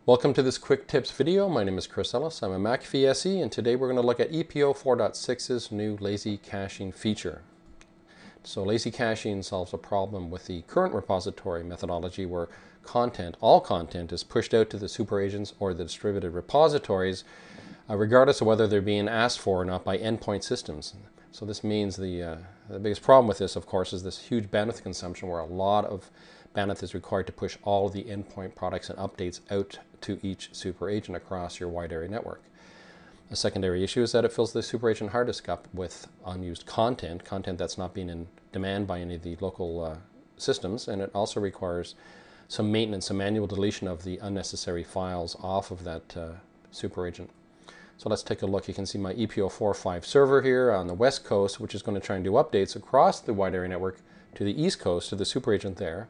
Welcome to this quick tips video. My name is Chris Ellis. I'm a McAfee SE, and today we're going to look at ePO 4.6's new lazy caching feature. So lazy caching solves a problem with the current repository methodology where all content is pushed out to the super agents or the distributed repositories, regardless of whether they're being asked for or not by endpoint systems. So this means the biggest problem with this, of course, is this huge bandwidth consumption where a lot of bandwidth is required to push all of the endpoint products and updates out to each super agent across your wide area network. A secondary issue is that it fills the super agent hard disk up with unused content that's not being in demand by any of the local systems, and it also requires some maintenance, some manual deletion of the unnecessary files off of that super agent. So let's take a look. You can see my ePO 4.5 server here on the West Coast, which is going to try and do updates across the wide area network to the East Coast, to the super agent there.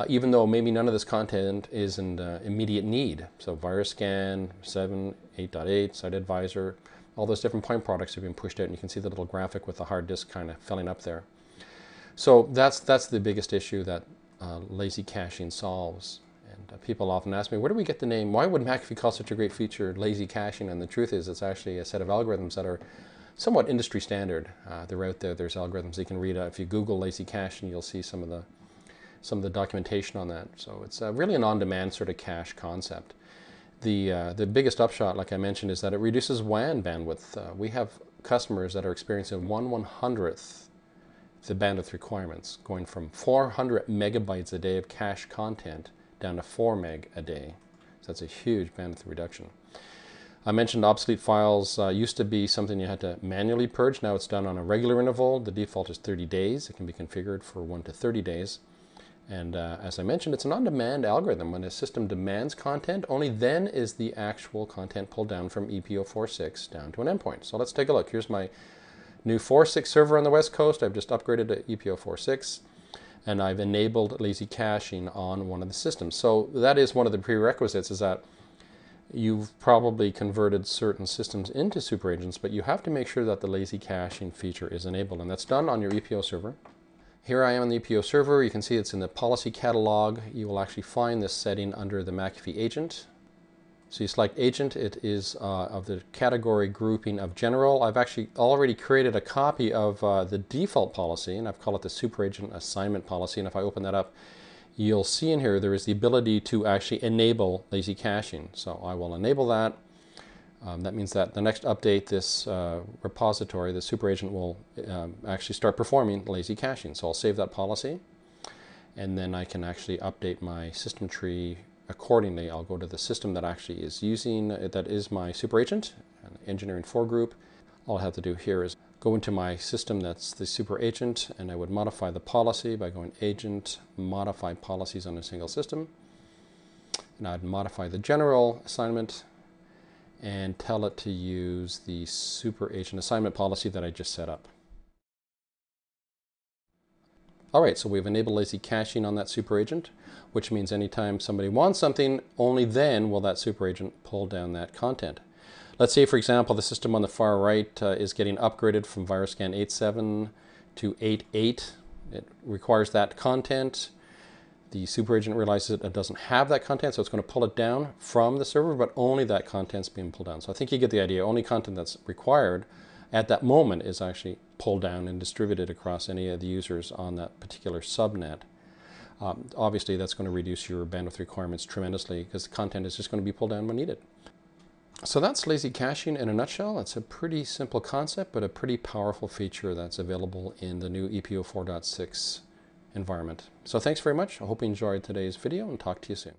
Even though maybe none of this content is in immediate need. So VirusScan, 7, 8.8, Site Advisor, all those different point products have been pushed out, and you can see the little graphic with the hard disk kind of filling up there. So that's the biggest issue that lazy caching solves. And people often ask me, where do we get the name? Why would McAfee call such a great feature lazy caching? And the truth is it's actually a set of algorithms that are somewhat industry standard. They're out there. There's algorithms you can read. If you Google lazy caching, you'll see some of the documentation on that. So it's really an on-demand sort of cache concept. The biggest upshot, like I mentioned, is that it reduces WAN bandwidth. We have customers that are experiencing 1/100th the bandwidth requirements, going from 400 megabytes a day of cache content down to 4 meg a day. So that's a huge bandwidth reduction. I mentioned obsolete files used to be something you had to manually purge. Now it's done on a regular interval. The default is 30 days. It can be configured for 1 to 30 days. And as I mentioned, it's an on-demand algorithm. When a system demands content, only then is the actual content pulled down from ePO 4.6 down to an endpoint. So let's take a look. Here's my new 4.6 server on the West Coast. I've just upgraded to ePO 4.6, and I've enabled lazy caching on one of the systems. So that is one of the prerequisites, is that you've probably converted certain systems into super agents, but you have to make sure that the lazy caching feature is enabled, and that's done on your ePO server. Here I am on the ePO server. You can see it's in the policy catalog. You will actually find this setting under the McAfee agent. So you select agent. It is of the category grouping of general. I've actually already created a copy of the default policy, and I've called it the super agent assignment policy. And if I open that up, you'll see in here there is the ability to actually enable lazy caching. So I will enable that. That means that the next update, this repository, the super agent, will actually start performing lazy caching. So I'll save that policy, and then I can actually update my system tree accordingly. I'll go to the system that actually is using, that is my super agent, an engineering 4 group. All I have to do here is go into my system that's the super agent, and I would modify the policy by going agent, modify policies on a single system. And I'd modify the general assignment and tell it to use the super agent assignment policy that I just set up. All right, so we've enabled lazy caching on that super agent, which means anytime somebody wants something, only then will that super agent pull down that content. Let's say, for example, the system on the far right is getting upgraded from VirusScan 8.7 to 8.8. It requires that content. The super agent realizes it doesn't have that content, so it's going to pull it down from the server, but only that content's being pulled down. So I think you get the idea. Only content that's required at that moment is actually pulled down and distributed across any of the users on that particular subnet. Obviously, that's going to reduce your bandwidth requirements tremendously because the content is just going to be pulled down when needed. So that's lazy caching in a nutshell. It's a pretty simple concept, but a pretty powerful feature that's available in the new ePO 4.6 environment. So thanks very much. I hope you enjoyed today's video, and talk to you soon.